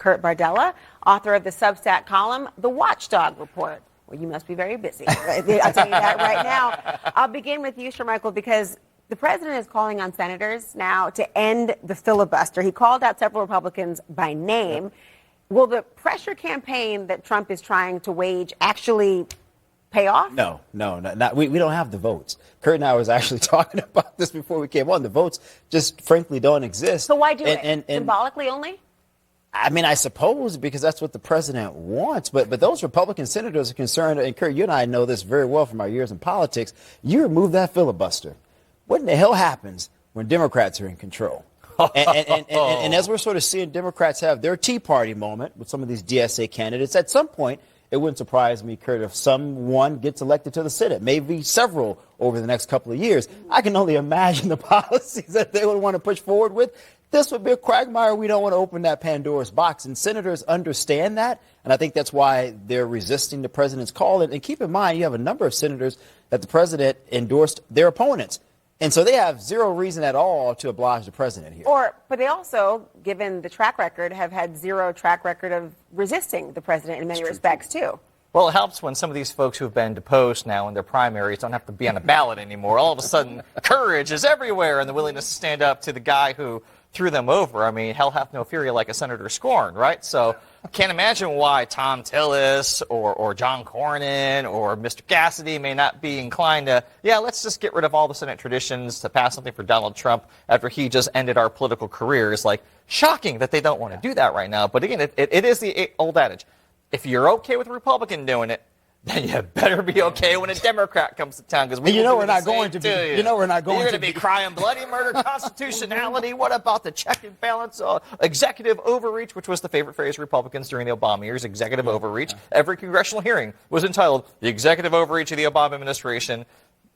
Kurt Bardella, author of the Substack column, The Watchdog Report. Well, you must be very busy. I'll tell you that right now. I'll begin with you, Sir Michael, because the president is calling on senators now to end the filibuster. He called out several Republicans by name. Yep. Will the pressure campaign that Trump is trying to wage actually pay off? No, we don't have the votes. Kurt and I was actually talking about this before we came on. The votes just frankly don't exist. So why do it? And symbolically only? I mean, I suppose because that's what the president wants. But those Republican senators are concerned, and Kurt, you and I know this very well from our years in politics. You remove that filibuster. What in the hell happens when Democrats are in control? And as we're sort of seeing Democrats have their Tea Party moment with some of these DSA candidates, at some point, it wouldn't surprise me, Kurt, if someone gets elected to the Senate, maybe several over the next couple of years. I can only imagine the policies that they would want to push forward with. This would be a quagmire. We don't want to open that Pandora's box. And senators understand that. And I think that's why they're resisting the president's call. And keep in mind, you have a number of senators that the president endorsed their opponents. And so they have zero reason at all to oblige the president here. But they also, given the track record, have had zero track record of resisting the president in many respects, too. Well, it helps when some of these folks who have been deposed now in their primaries don't have to be on a ballot anymore. All of a sudden, courage is everywhere and the willingness to stand up to the guy who threw them over. I mean, hell hath no fury like a senator scorned, right? So I can't imagine why Tom Tillis or John Cornyn or Mr. Cassidy may not be inclined to, let's just get rid of all the Senate traditions to pass something for Donald Trump after he just ended our political careers. Like, shocking that they don't want to do that right now. But again, it is the old adage. If you're okay with a Republican doing it, then you better be okay when a Democrat comes to town, because we're not going to be. You're going to be crying bloody murder, constitutionality. What about the check and balance, executive overreach, which was the favorite phrase of Republicans during the Obama years? Executive overreach. Every congressional hearing was entitled "The Executive Overreach of the Obama Administration."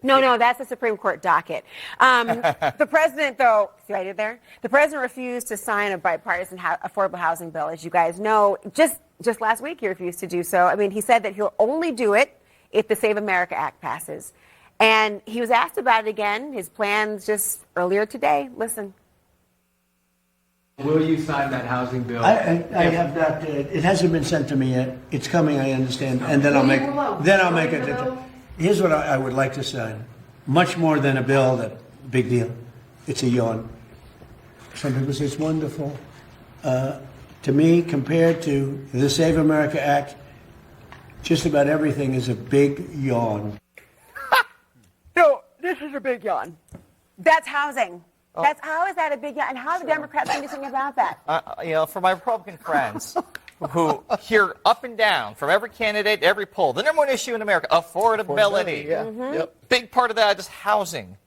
No, that's the Supreme Court docket. The president, though, see what I did there? The president refused to sign a bipartisan affordable housing bill, as you guys know. Just last week, he refused to do so. I mean, he said that he'll only do it if the Save America Act passes. And he was asked about it again, his plans just earlier today. Listen. Will you sign that housing bill? I have not. It hasn't been sent to me yet. It's coming, I understand. And then I'll make it. Here's what I would like to sign. Much more than a bill, that big deal. It's a yawn. Some people say it's wonderful. To me, compared to the Save America Act, just about everything is a big yawn. No, this is a big yawn. That's housing. How is that a big yawn? And how are the Democrats going to do something about that? For my Republican friends who hear up and down from every candidate, every poll, the number one issue in America, affordability. Yep. Big part of that is housing.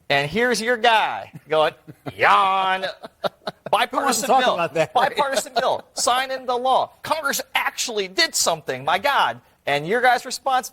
And here's your guy going, yawn. Bipartisan bill. About that, bipartisan bill. Sign into the law. Congress actually did something, my God. And your guys' response,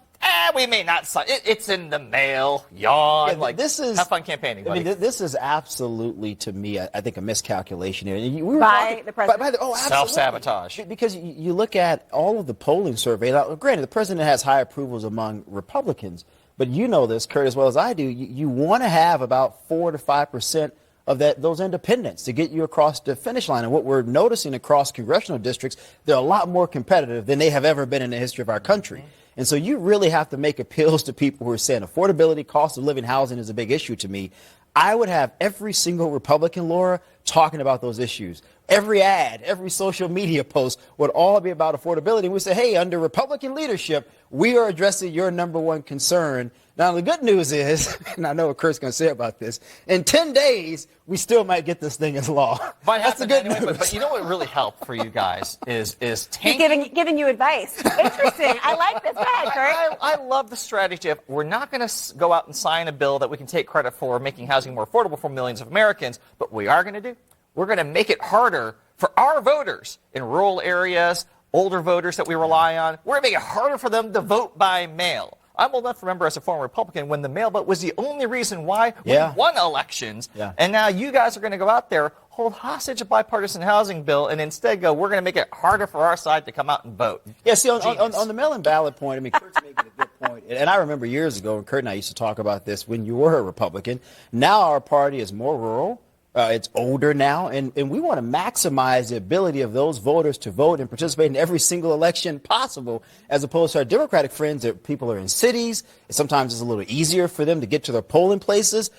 we may not sign. It's in the mail. Yawn. Have fun campaigning, buddy. I mean, this is absolutely, to me, I think, a miscalculation here. By the president. Absolutely. Self-sabotage. Because you look at all of the polling surveys. Now, granted, the president has high approvals among Republicans. But you know this, Kurt, as well as I do. You want to have about 4 to 5% of those independents to get you across the finish line. And what we're noticing across congressional districts, they're a lot more competitive than they have ever been in the history of our country. And so you really have to make appeals to people who are saying affordability, cost of living, housing is a big issue to me. I would have every single Republican, Laura, talking about those issues. Every ad, every social media post would all be about affordability. We say, hey, under Republican leadership, we are addressing your number one concern. Now, the good news is, and I know what Kurt's going to say about this, in 10 days, we still might get this thing as law. That's the good news. But you know what really helped for you guys is He's giving you advice. Interesting. I like this. Go ahead, Kurt. I love the strategy of we're not going to go out and sign a bill that we can take credit for making housing more affordable for millions of Americans, but we are going to we're going to make it harder for our voters in rural areas, older voters that we rely on. We're going to make it harder for them to vote by mail. I'm old enough to remember as a former Republican when the mail vote was the only reason why we won elections. Yeah. And now you guys are going to go out there, hold hostage a bipartisan housing bill, and instead go, we're going to make it harder for our side to come out and vote. Yeah, see, on the mail-in ballot point, I mean, Kurt's making a good point. And I remember years ago, and Kurt and I used to talk about this when you were a Republican. Now our party is more rural. It's older now, and we want to maximize the ability of those voters to vote and participate in every single election possible, as opposed to our Democratic friends that people are in cities. Sometimes it's a little easier for them to get to their polling places.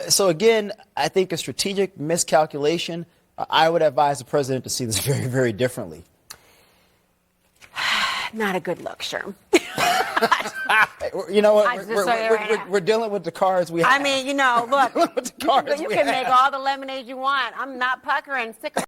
So again, I think a strategic miscalculation. I would advise the president to see this very, very differently. Not a good look, Sherm. You know what? I just say it right now. We're dealing with the cards we have. I mean, you know, look, With the cards you we can have. make all the lemonade you want. I'm not puckering.